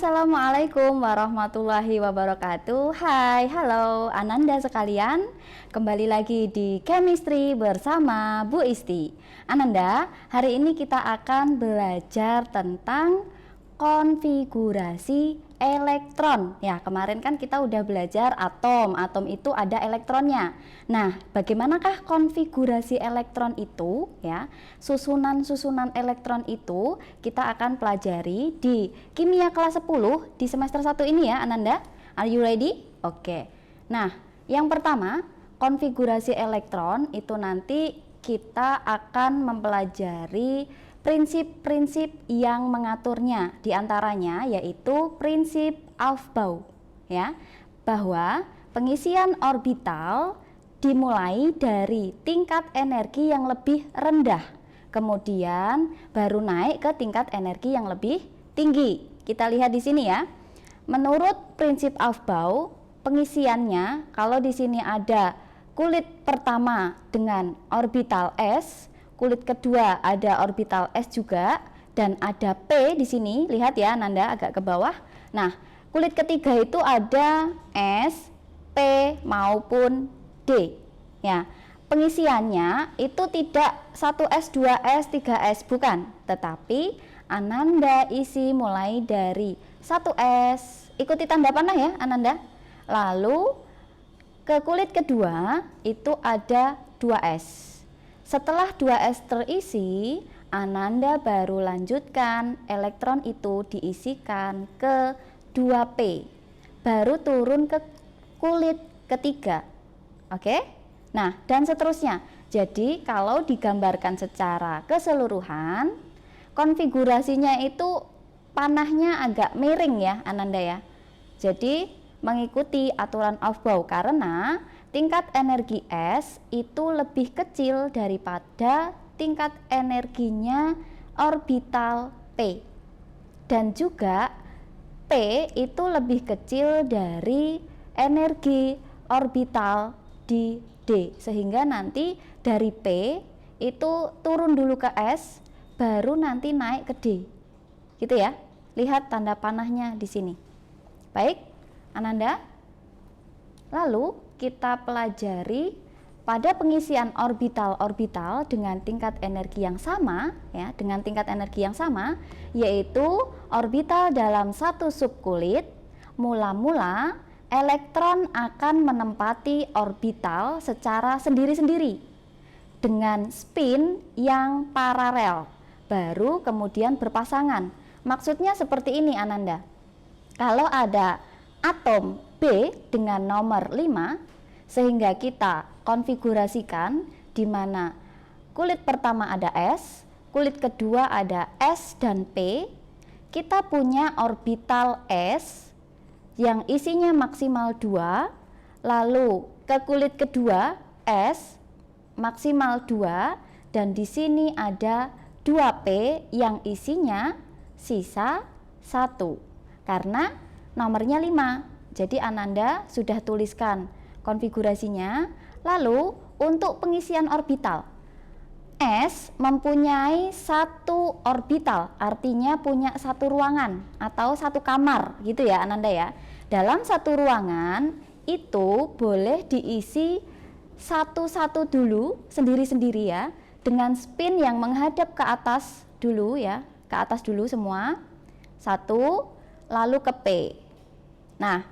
Assalamualaikum warahmatullahi wabarakatuh. Hai, halo Ananda sekalian. Kembali lagi di Chemistry bersama Bu Isti. Ananda, hari ini kita akan belajar tentang konfigurasi elektron. Ya, kemarin kan kita udah belajar atom. Atom itu ada elektronnya. Nah, bagaimanakah konfigurasi elektron itu? Ya, susunan-susunan elektron itu kita akan pelajari di kimia kelas 10 di semester 1 ini ya, Ananda. Are you ready? Oke. Nah, yang pertama, konfigurasi elektron itu nanti kita akan mempelajari prinsip-prinsip yang mengaturnya, diantaranya yaitu prinsip Aufbau, ya, bahwa pengisian orbital dimulai dari tingkat energi yang lebih rendah, kemudian baru naik ke tingkat energi yang lebih tinggi. Kita lihat di sini ya. Menurut prinsip Aufbau, pengisiannya kalau di sini ada kulit pertama dengan orbital s, kulit kedua ada orbital s juga, dan ada P di sini. Lihat ya, Nanda agak ke bawah. Nah, kulit ketiga itu ada S, P maupun D. Ya, pengisiannya itu tidak 1S, 2S, 3S, bukan, tetapi Ananda isi mulai dari 1S. Ikuti tanda panah ya, Ananda. Lalu ke kulit kedua itu ada 2S. Setelah 2S terisi, Ananda baru lanjutkan elektron itu diisikan ke 2P. Baru turun ke kulit ketiga. Oke? Nah, dan seterusnya. Jadi, kalau digambarkan secara keseluruhan, konfigurasinya itu panahnya agak miring ya, Ananda ya. Jadi, mengikuti aturan Aufbau karena tingkat energi S itu lebih kecil daripada tingkat energinya orbital P, dan juga P itu lebih kecil dari energi orbital di D, sehingga nanti dari P itu turun dulu ke S baru nanti naik ke D, gitu ya. Lihat tanda panahnya di sini. Baik, Ananda. Lalu kita pelajari pada pengisian orbital-orbital dengan tingkat energi yang sama, ya, dengan tingkat energi yang sama, yaitu orbital dalam satu subkulit. Mula-mula elektron akan menempati orbital secara sendiri-sendiri dengan spin yang paralel, baru kemudian berpasangan. Maksudnya seperti ini, Ananda. Kalau ada atom B dengan nomor 5, sehingga kita konfigurasikan di mana kulit pertama ada S, kulit kedua ada S dan P, kita punya orbital S yang isinya maksimal 2, lalu ke kulit kedua S maksimal 2, dan di sini ada 2P yang isinya sisa 1 karena nomornya 5. Jadi Ananda sudah tuliskan konfigurasinya. Lalu untuk pengisian orbital, S mempunyai satu orbital, artinya punya satu ruangan atau satu kamar gitu ya, Ananda ya. Dalam satu ruangan itu boleh diisi satu-satu dulu, sendiri-sendiri ya, dengan spin yang menghadap ke atas dulu ya, ke atas dulu semua. Satu, lalu ke P. Nah,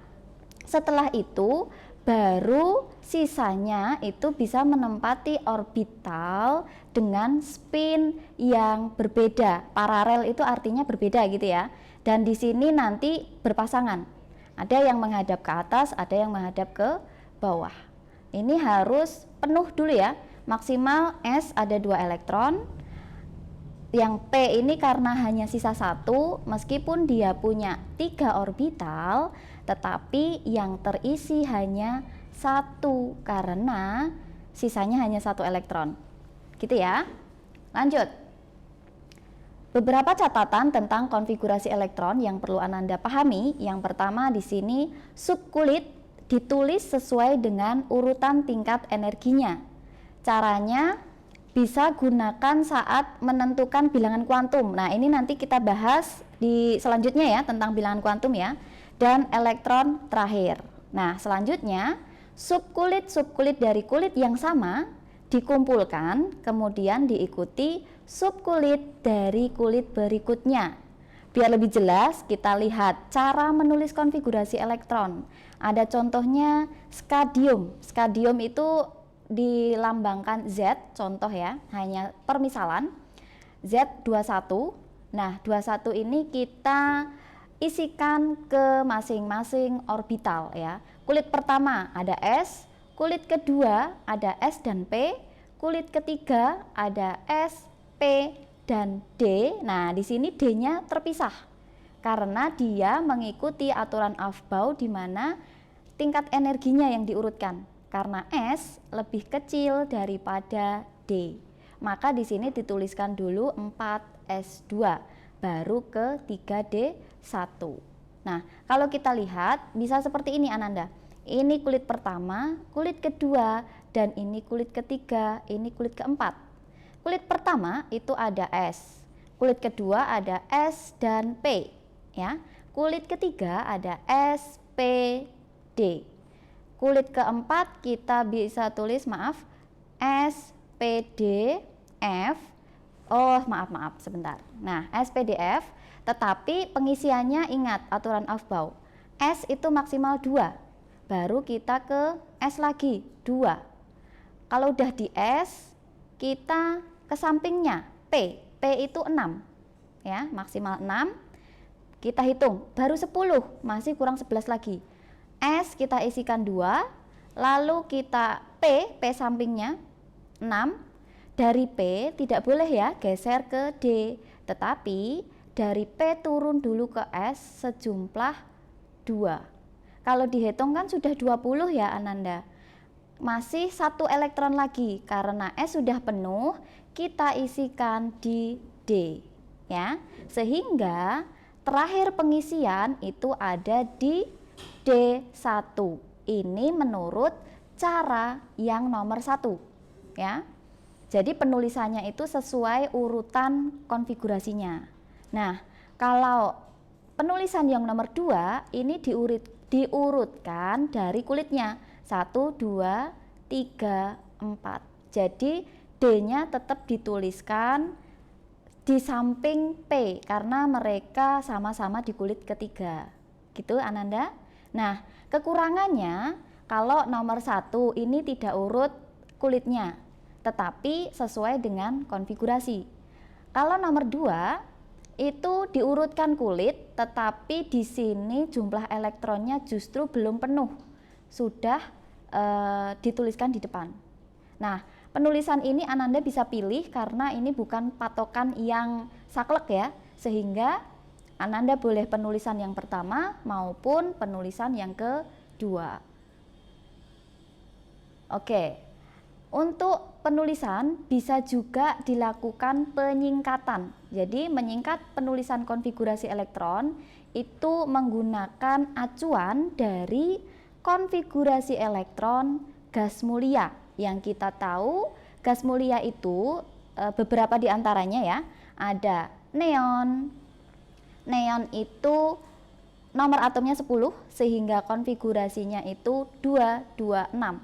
setelah itu baru sisanya itu bisa menempati orbital dengan spin yang berbeda. Paralel itu artinya berbeda gitu ya. Dan di sini nanti berpasangan. Ada yang menghadap ke atas, ada yang menghadap ke bawah. Ini harus penuh dulu ya. Maksimal S ada 2 elektron. Yang P ini karena hanya sisa 1, meskipun dia punya 3 orbital, tetapi yang terisi hanya 1 karena sisanya hanya 1 elektron. Gitu ya. Lanjut. Beberapa catatan tentang konfigurasi elektron yang perlu Ananda pahami. Yang pertama di sini subkulit ditulis sesuai dengan urutan tingkat energinya. Caranya bisa gunakan saat menentukan bilangan kuantum. Nah, ini nanti kita bahas di selanjutnya ya tentang bilangan kuantum ya. Dan elektron terakhir. Nah, selanjutnya subkulit dari kulit yang sama dikumpulkan, kemudian diikuti subkulit dari kulit berikutnya. Biar lebih jelas, kita lihat cara menulis konfigurasi elektron. Ada contohnya skadium. Skadium itu dilambangkan Z, contoh ya, hanya permisalan Z21. Nah, 21 ini kita isikan ke masing-masing orbital ya. Kulit pertama ada S, kulit kedua ada S dan P, kulit ketiga ada S, P, dan D. Nah, di sini D-nya terpisah karena dia mengikuti aturan Aufbau di mana tingkat energinya yang diurutkan. Karena S lebih kecil daripada D. Maka di sini dituliskan dulu 4S2 baru ke 3D1. Nah, kalau kita lihat bisa seperti ini Ananda. Ini kulit pertama, kulit kedua, dan ini kulit ketiga, ini kulit keempat. Kulit pertama itu ada S, kulit kedua ada S dan P, ya. Kulit ketiga ada S, P, D. Kulit keempat kita bisa tulis S, P, D, F. Oh, maaf sebentar. Nah, S, P, D, F, tetapi pengisiannya ingat aturan Aufbau. S itu maksimal 2, baru kita ke S lagi 2. Kalau udah di S, kita ke sampingnya P itu 6 ya, maksimal 6. Kita hitung baru 10, masih kurang 11 lagi. S kita isikan 2, lalu kita P sampingnya 6. Dari P tidak boleh ya geser ke D, tetapi dari P turun dulu ke S sejumlah 2. Kalau dihitung kan sudah 20 ya Ananda. Masih 1 elektron lagi karena S sudah penuh, kita isikan di D ya. Sehingga terakhir pengisian itu ada di D1. Ini menurut cara yang nomor 1 ya. Jadi penulisannya itu sesuai urutan konfigurasinya. Nah, kalau penulisan yang nomor 2 ini diurutkan dari kulitnya 1, 2, 3, 4. Jadi D-nya tetap dituliskan di samping P karena mereka sama-sama di kulit ketiga. Gitu Ananda? Nah, kekurangannya kalau nomor 1 ini tidak urut kulitnya, tetapi sesuai dengan konfigurasi. Kalau nomor 2 itu diurutkan kulit, tetapi di sini jumlah elektronnya justru belum penuh, sudah dituliskan di depan. Nah, penulisan ini Ananda bisa pilih karena ini bukan patokan yang saklek ya, sehingga Ananda boleh penulisan yang pertama maupun penulisan yang kedua. Oke, untuk penulisan bisa juga dilakukan penyingkatan. Jadi menyingkat penulisan konfigurasi elektron itu menggunakan acuan dari konfigurasi elektron gas mulia. Yang kita tahu gas mulia itu beberapa diantaranya ya, ada neon. Neon itu nomor atomnya 10 sehingga konfigurasinya itu 226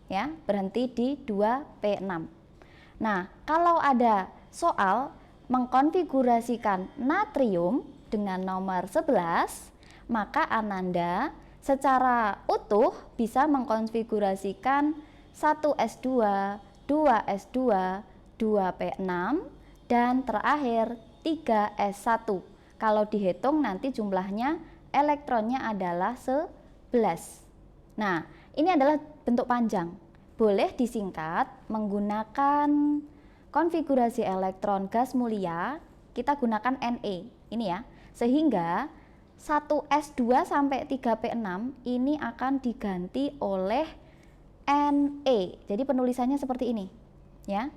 ya, berhenti di 2P6. Nah, kalau ada soal mengkonfigurasikan natrium dengan nomor 11, maka Ananda secara utuh bisa mengkonfigurasikan 1S2, 2S2, 2P6, dan terakhir 3S1. Kalau dihitung nanti jumlahnya elektronnya adalah 11. Nah, ini adalah bentuk panjang. Boleh disingkat menggunakan konfigurasi elektron gas mulia, kita gunakan Ne. Ini ya. Sehingga 1S2 sampai 3P6 ini akan diganti oleh Ne. Jadi penulisannya seperti ini ya.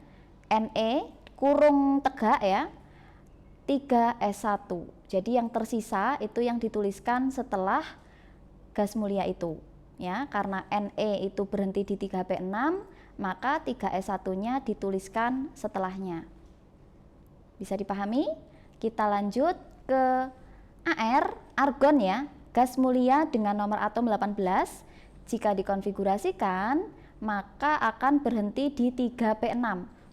Ne kurung tegak ya, 3S1. Jadi yang tersisa itu yang dituliskan setelah gas mulia itu ya, karena Ne itu berhenti di 3P6, maka 3S1-nya dituliskan setelahnya. Bisa dipahami? Kita lanjut ke AR, argon ya, gas mulia dengan nomor atom 18, jika dikonfigurasikan maka akan berhenti di 3p6,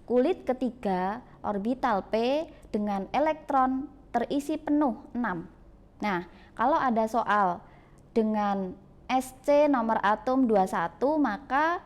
kulit ketiga orbital P dengan elektron terisi penuh 6. Nah, kalau ada soal dengan SC nomor atom 21, maka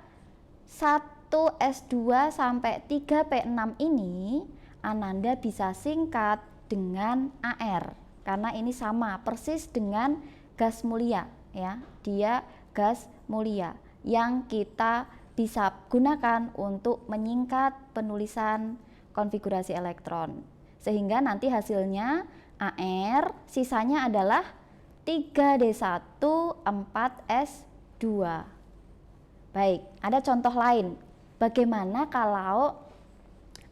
1s2 sampai 3p6 ini Ananda bisa singkat dengan AR karena ini sama persis dengan gas mulia ya. Dia gas mulia yang kita bisa gunakan untuk menyingkat penulisan konfigurasi elektron. Sehingga nanti hasilnya AR sisanya adalah 3D1 4S2. Baik, ada contoh lain. Bagaimana kalau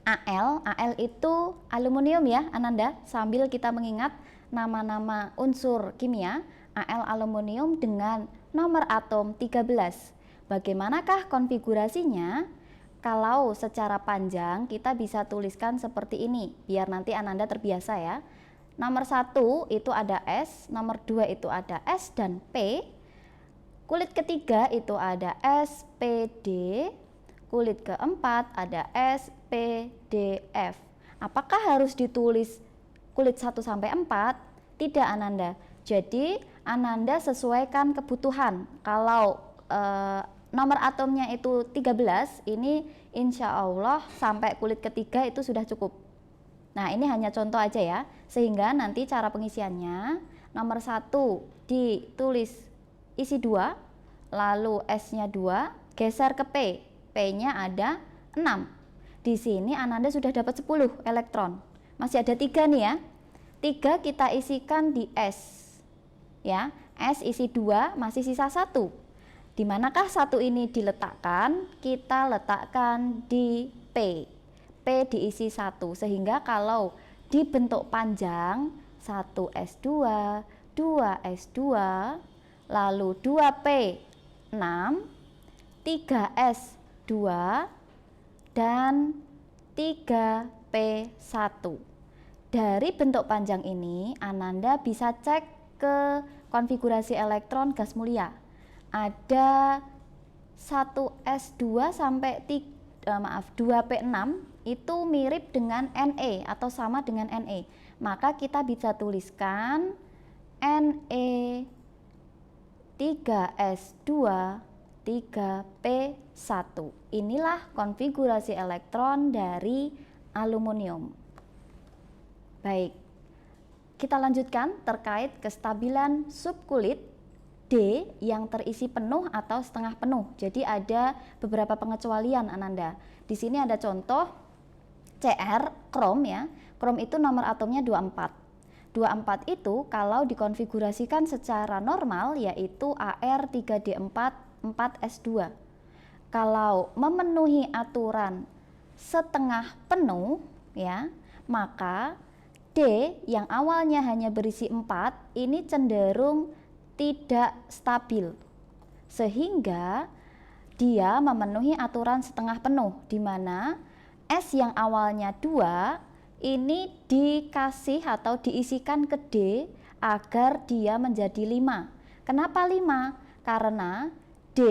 Al itu aluminium ya Ananda, sambil kita mengingat nama-nama unsur kimia. Al aluminium dengan nomor atom 13. Bagaimanakah konfigurasinya? Kalau secara panjang kita bisa tuliskan seperti ini, biar nanti Ananda terbiasa ya. Nomor 1 itu ada S, nomor 2 itu ada S dan P. Kulit ketiga itu ada SPD, kulit keempat ada SPDF. Apakah harus ditulis kulit 1 sampai 4? Tidak Ananda. Jadi Ananda sesuaikan kebutuhan. Kalau nomor atomnya itu 13, ini insya Allah sampai kulit ketiga itu sudah cukup. Nah, ini hanya contoh aja ya. Sehingga nanti cara pengisiannya, nomor 1 ditulis isi 2, lalu S-nya 2, geser ke P. P-nya ada 6. Di sini Ananda sudah dapat 10 elektron. Masih ada 3 nih ya. 3 kita isikan di S. Ya, S isi 2, masih sisa 1. Di manakah 1 ini diletakkan? Kita letakkan di P. P diisi 1, sehingga kalau dibentuk panjang 1S2, 2S2, lalu 2P6, 3S2, dan 3P1. Dari bentuk panjang ini Ananda bisa cek ke konfigurasi elektron gas mulia. Ada 1S2 sampai 2P6 itu mirip dengan Ne atau sama dengan Ne. Maka kita bisa tuliskan Ne 3S2 3P1. Inilah konfigurasi elektron dari aluminium. Baik, kita lanjutkan terkait kestabilan subkulit D yang terisi penuh atau setengah penuh. Jadi ada beberapa pengecualian Ananda. Di sini ada contoh Cr, krom ya. Krom itu nomor atomnya 24. 24 itu kalau dikonfigurasikan secara normal yaitu Ar 3D4 4S2. Kalau memenuhi aturan setengah penuh ya, maka D yang awalnya hanya berisi 4 ini cenderung tidak stabil, sehingga dia memenuhi aturan setengah penuh, di mana S yang awalnya 2 ini dikasih atau diisikan ke D agar dia menjadi 5. Kenapa 5? Karena D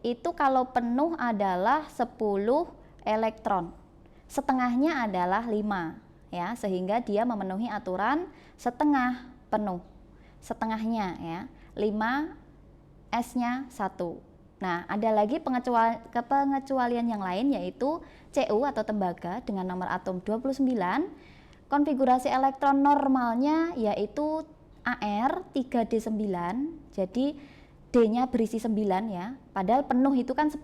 itu kalau penuh adalah 10 elektron, setengahnya adalah 5 ya, sehingga dia memenuhi aturan setengah penuh, setengahnya ya, 5 S-nya 1. Nah, ada lagi pengecualian yang lain yaitu Cu atau tembaga dengan nomor atom 29. Konfigurasi elektron normalnya yaitu Ar 3D9. Jadi D-nya berisi 9 ya. Padahal penuh itu kan 10.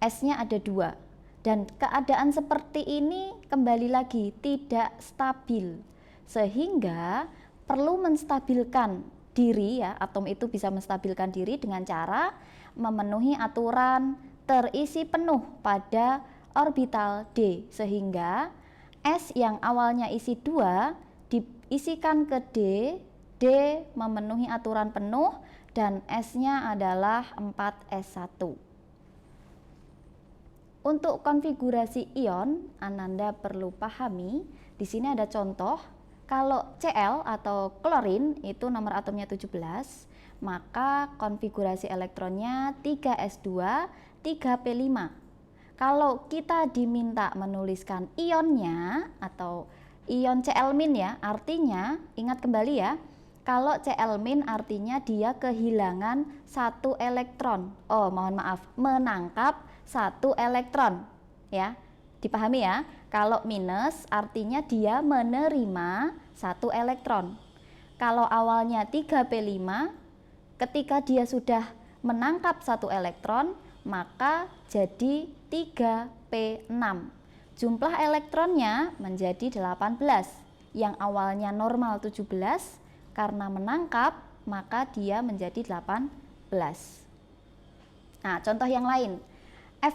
S-nya ada 2. Dan keadaan seperti ini kembali lagi tidak stabil. Sehingga perlu menstabilkan diri ya, atom itu bisa menstabilkan diri dengan cara memenuhi aturan terisi penuh pada orbital D, sehingga S yang awalnya isi 2 diisikan ke D, D memenuhi aturan penuh dan S-nya adalah 4S1. Untuk konfigurasi ion, Ananda perlu pahami, di sini ada contoh Kalau Cl atau klorin itu nomor atomnya 17, maka konfigurasi elektronnya 3s2, 3p5. Kalau kita diminta menuliskan ionnya atau ion Cl- ya, artinya ingat kembali ya, kalau Cl- artinya dia kehilangan satu elektron. Oh, mohon maaf, menangkap satu elektron ya. Dipahami ya, kalau minus artinya dia menerima satu elektron. Kalau awalnya 3p5, ketika dia sudah menangkap satu elektron, maka jadi 3p6. Jumlah elektronnya menjadi 18. Yang awalnya normal 17, karena menangkap, maka dia menjadi 18. Nah, contoh yang lain.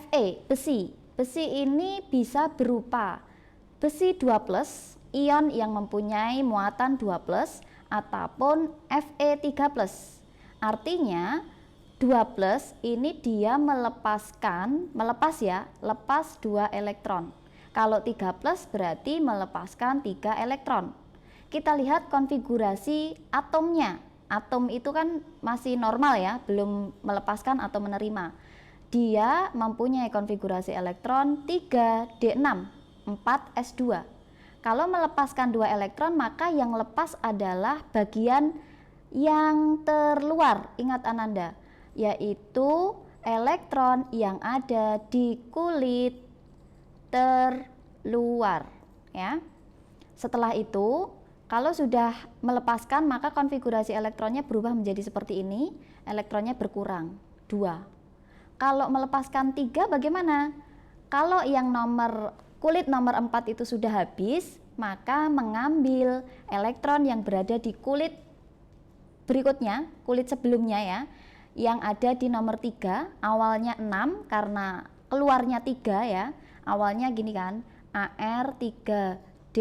Fe, besi. Besi ini bisa berupa besi 2+, ion yang mempunyai muatan 2+, ataupun Fe3+. Artinya 2+ ini dia lepas 2 elektron. Kalau 3+ berarti melepaskan 3 elektron. Kita lihat konfigurasi atomnya. Atom itu kan masih normal ya, belum melepaskan atau menerima. Dia mempunyai konfigurasi elektron 3d6, 4s2. Kalau melepaskan 2 elektron, maka yang lepas adalah bagian yang terluar, ingat Ananda, yaitu elektron yang ada di kulit terluar ya. Setelah itu, kalau sudah melepaskan, maka konfigurasi elektronnya berubah menjadi seperti ini, elektronnya berkurang 2. Kalau melepaskan 3 bagaimana? Kalau yang kulit nomor 4 itu sudah habis, maka mengambil elektron yang berada di kulit berikutnya, kulit sebelumnya ya, yang ada di nomor 3, awalnya 6 karena keluarnya 3 ya. Awalnya gini kan, AR 3D,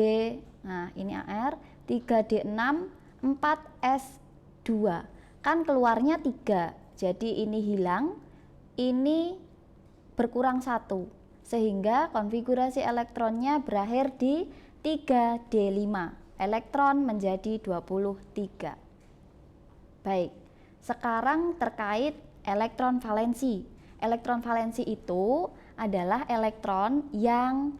nah ini AR 3D6 4S2, kan keluarnya 3, jadi ini hilang, ini berkurang 1, sehingga konfigurasi elektronnya berakhir di 3D5, elektron menjadi 23. Baik, sekarang terkait elektron valensi. Elektron valensi itu adalah elektron yang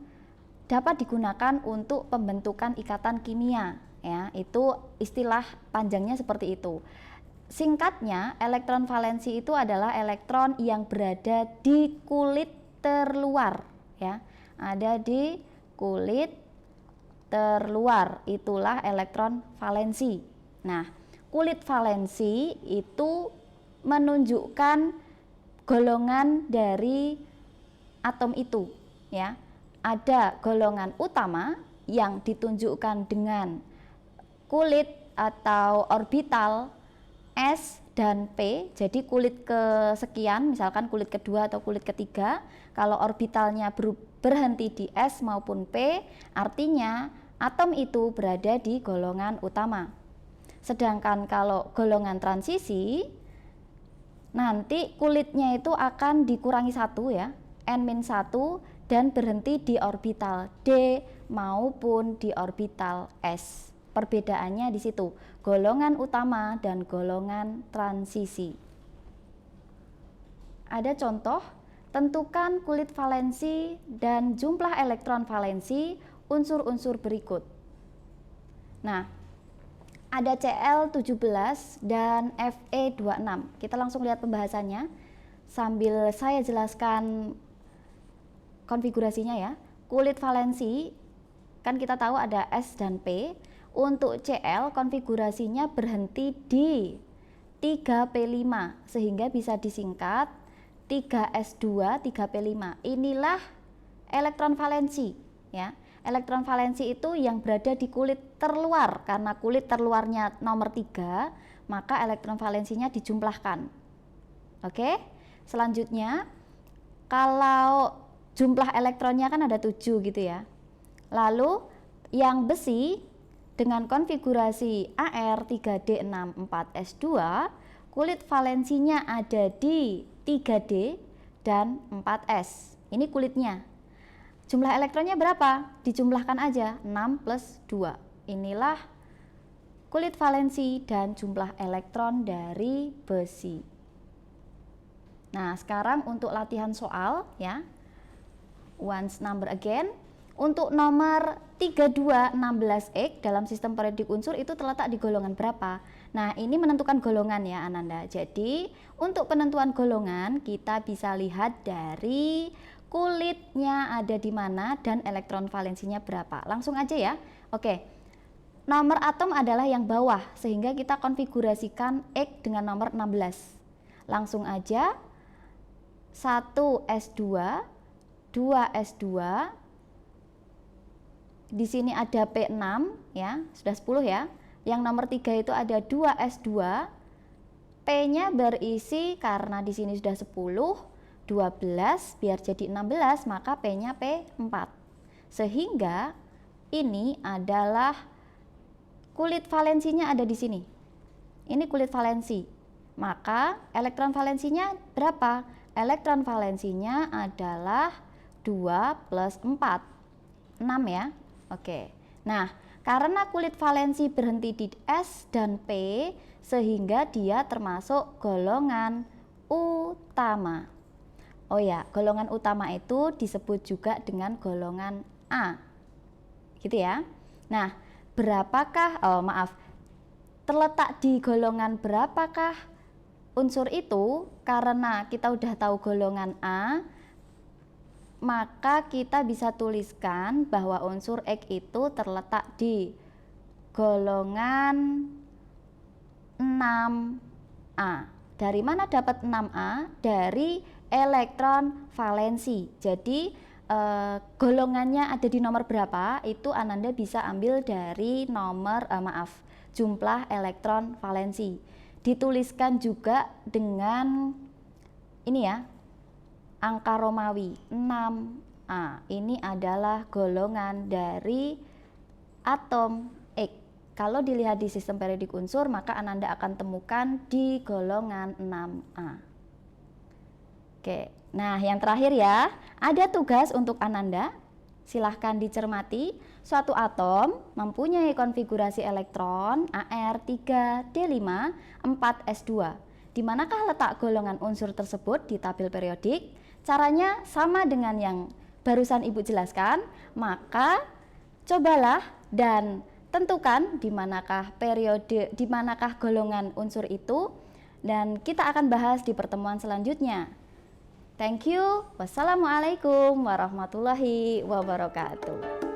dapat digunakan untuk pembentukan ikatan kimia ya, itu istilah panjangnya seperti itu. Singkatnya, elektron valensi itu adalah elektron yang berada di kulit terluar ya. Ada di kulit terluar, itulah elektron valensi. Nah, kulit valensi itu menunjukkan golongan dari atom itu ya. Ada golongan utama yang ditunjukkan dengan kulit atau orbital S dan P, jadi kulit kesekian, misalkan kulit kedua atau kulit ketiga. Kalau orbitalnya berhenti di S maupun P, artinya atom itu berada di golongan utama. Sedangkan kalau golongan transisi, nanti kulitnya itu akan dikurangi 1 ya, N-1, dan berhenti di orbital D maupun di orbital S. Perbedaannya di situ, golongan utama dan golongan transisi. Ada contoh, tentukan kulit valensi dan jumlah elektron valensi unsur-unsur berikut. Nah, ada Cl17 dan Fe26. Kita langsung lihat pembahasannya sambil saya jelaskan konfigurasinya ya. Kulit valensi kan kita tahu ada S dan P. Untuk Cl konfigurasinya berhenti di 3p5 sehingga bisa disingkat 3s2 3p5. Inilah elektron valensi ya. Elektron valensi itu yang berada di kulit terluar, karena kulit terluarnya nomor 3, maka elektron valensinya dijumlahkan. Oke, selanjutnya kalau jumlah elektronnya kan ada 7 gitu ya. Lalu yang besi dengan konfigurasi AR 3D6 4S2, kulit valensinya ada di 3D dan 4S. Ini kulitnya. Jumlah elektronnya berapa? Dijumlahkan aja, 6 plus 2. Inilah kulit valensi dan jumlah elektron dari besi. Nah, sekarang untuk latihan soal ya. Once number again. Untuk nomor 3216X dalam sistem periodik unsur itu terletak di golongan berapa? Nah, ini menentukan golongan ya Ananda. Jadi, untuk penentuan golongan kita bisa lihat dari kulitnya ada di mana dan elektron valensinya berapa. Langsung aja ya. Oke. Nomor atom adalah yang bawah sehingga kita konfigurasikan X dengan nomor 16. Langsung aja 1s2, 2s2. Di sini ada P6 ya, sudah 10 ya. Yang nomor 3 itu ada 2s2. P-nya berisi karena di sini sudah 10, 12 biar jadi 16, maka P-nya P4. Sehingga ini adalah kulit valensinya ada di sini. Ini kulit valensi. Maka elektron valensinya berapa? Elektron valensinya adalah 2 plus 4. 6 ya. Oke. Nah, karena kulit valensi berhenti di S dan P sehingga dia termasuk golongan utama. Oh ya, golongan utama itu disebut juga dengan golongan A. Gitu ya. Nah, terletak di golongan berapakah unsur itu? Karena kita udah tahu golongan A, maka kita bisa tuliskan bahwa unsur X itu terletak di golongan 6A. Dari mana dapat 6A? Dari elektron valensi. Jadi golongannya ada di nomor berapa? Itu Ananda bisa ambil dari nomor jumlah elektron valensi. Dituliskan juga dengan ini ya, angka Romawi 6A. Ini adalah golongan dari atom X. Kalau dilihat di sistem periodik unsur, maka Ananda akan temukan di golongan 6A. Oke, nah yang terakhir ya, ada tugas untuk Ananda. Silahkan dicermati. Suatu atom mempunyai konfigurasi elektron Ar3D5 4s2. Di manakah letak golongan unsur tersebut di tabel periodik? Caranya sama dengan yang barusan Ibu jelaskan, maka cobalah dan tentukan di manakah golongan unsur itu, dan kita akan bahas di pertemuan selanjutnya. Thank you. Wassalamualaikum warahmatullahi wabarakatuh.